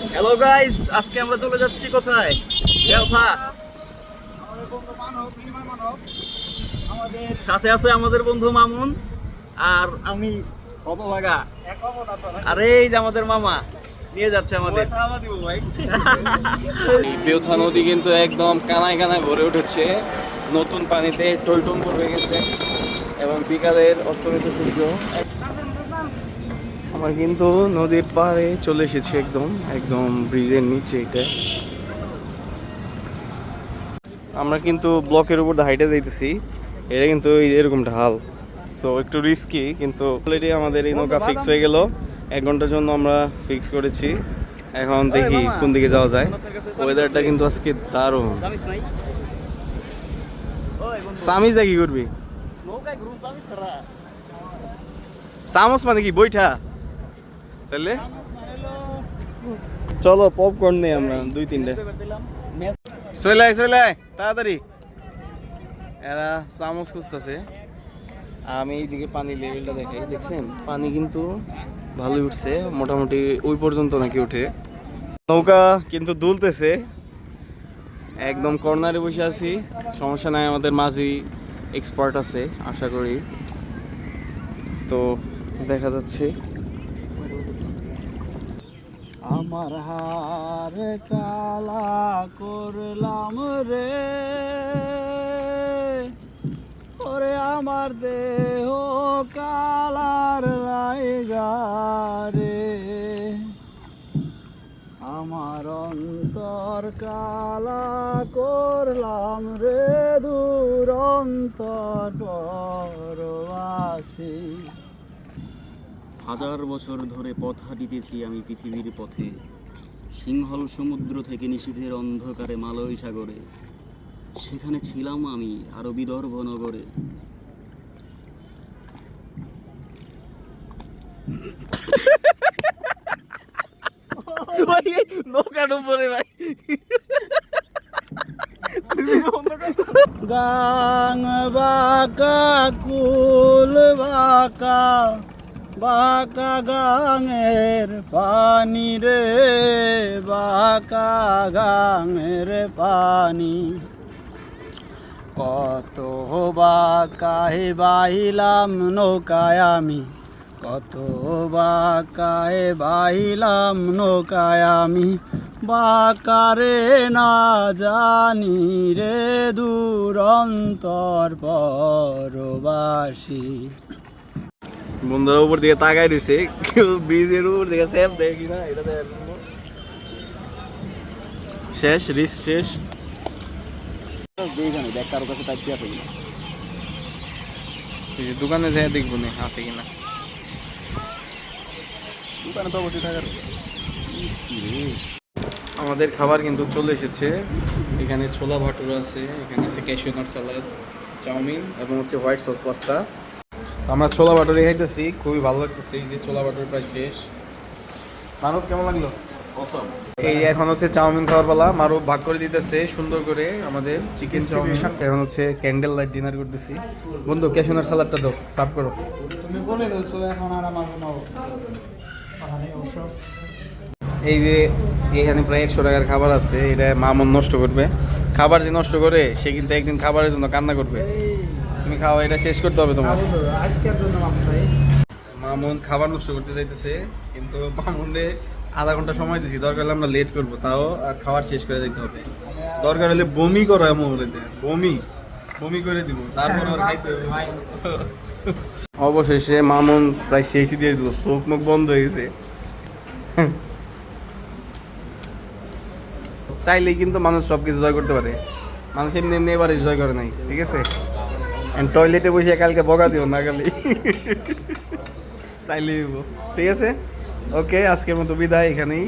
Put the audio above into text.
Hello guys, আজকে আমরা চলে যাচ্ছি কোথায়? বেলফা। সাথে আছে আমাদের বন্ধু মামুন আর আমি হতভাগা। আর এই যে আমাদের মামা নিয়ে যাচ্ছে আমাদের। বেউথা নদী কিন্তু একদম কানায় কানায় ভরে উঠেছে, নতুন পানিতে টইটম্বুর হয়ে গেছে এবং বিকালের অস্তমিত সূর্য। আমরা কিন্তু নদীর পাড়ে চলে এসেছি, একদম একদম ব্রিজের নিচে। এটা আমরা কিন্তু ব্লকের উপর হাইটে যাইতেছি। এটা কিন্তু এরকম ঢাল, সো একটু রিস্কি, কিন্তু অলরেডি আমাদের এই নৌকা ফিক্স হয়ে গেল। 1 ঘন্টার জন্য আমরা ফিক্স করেছি। এখন দেখি কোন দিকে যাওয়া যায়। ওয়েদারটা কিন্তু আজকে দারুণ। সামিজ কি করবি? সামস মানে কি বইটা? তাহলে চলো পপকর্ন নেই আমরা 2-3টে। চলে আয় তাড়াতাড়ি। এরা চামচ খুঁজতেছে। আমি এইদিকে পানি লেভেলটা দেখাই, দেখছেন পানি কিন্তু ভালোই উঠছে, মোটামুটি ওই পর্যন্ত নাকি উঠে। নৌকা কিন্তু দুলতেছে, একদম কর্নারে বসে আছি। সমস্যা নাই, আমাদের মাঝি এক্সপার্ট আছে আশা করি। তো দেখা যাচ্ছে আমার হার কালা করলাম রে, ওরে আমার দেহ কালার লাইগা রে, আমার অন্তর কালা করলাম রে, দুরন্তর পরবাসী। 1000 বছর ধরে পথ হাঁটিতেছি আমি পৃথিবীর পথে, সিংহল সমুদ্র থেকে নিশীথের অন্ধকারে মালয় সাগরে, সেখানে ছিলাম আমি আরো বিদর্ভ নগরে। নৌকার উপরে ভাই গাং বাঁকা কুল বাঁকা বাঁকা গাঙের পানি রে, বাঁকা গাঙের পানি। কত বাঁকায় বাইলাম নৌকায় আমি, কত বাঁকায় বাইলাম নৌকায় আমি, বাঁকারে না জানি রে, দুরন্তর পরবাসী। বন্ধুরা উপর দিকে তাকাই দিছে, কেউ ব্রিজের উপর দিকে সেফ দেয় কিনা এটা দেখার জন্য। শেষ রিস্ক শেষ। দোকানে যাই দেখবো না আছে কিনা। দোকানে তো অবশ্যই থাকার। আমাদের খাবার কিন্তু চলে এসেছে। এখানে ছোলা ভাটুরা আছে, এখানে আছে ক্যাশিউ নাট সালাদ, চাউমিন এবং হচ্ছে হোয়াইট সস পাস্তা। আমরা ছোলা ভাটুরি খাইতেছি, খুবই ভালো লাগতেছে। এই যে ছোলা ভাটুরি প্রায় শেষ। মারুফ কেমন লাগলো? এই এখন হচ্ছে চাউমিন খাওয়ার পালা। মারুফ ভাগ করে দিতেছে সুন্দর করে আমাদের চিকেন চাউমিন। এখন হচ্ছে ক্যান্ডেল লাইট ডিনার করতেছি। বন্ধু ক্যাশিউ নাট সালাদটা দাও, সার্ভ করো। তুমি বলে দিয়েছো এখন আর আমার এই যে এখানে প্রায় 100 টাকার খাবার আছে। এটা মামুন নষ্ট করবে। খাবার যে নষ্ট করে সে কিন্তু একদিন খাবারের জন্য কান্না করবে। তুমি খাওয়া, এটা শেষ করতে হবে তোমার। মামুন খাবার নষ্ট করতে চাইতেছে, কিন্তু মামুনরে আধা ঘন্টা সময় দিছি, দরকার হলে আমরা লেট করবো তাও, আর খাবার শেষ করে দিতে হবে। দরকার হলে বমি করো, এমন বমি করে দিব, তারপর আর খাইতে হবে। অবশেষে মামুন প্রায় শেষই দিয়ে দিল, চোখ মুখ বন্ধ হয়ে গেছে। চাইলেই কিন্তু মানুষ সবকিছু জয় করতে পারে, মানুষ এমনি এমনি এবারে জয় করে নাই, ঠিক আছে? টয়লেটে বসে কালকে বকা দিও না খালি, তাইলে ঠিক আছে। ওকে, আজকের মতো বিদায় এখানেই।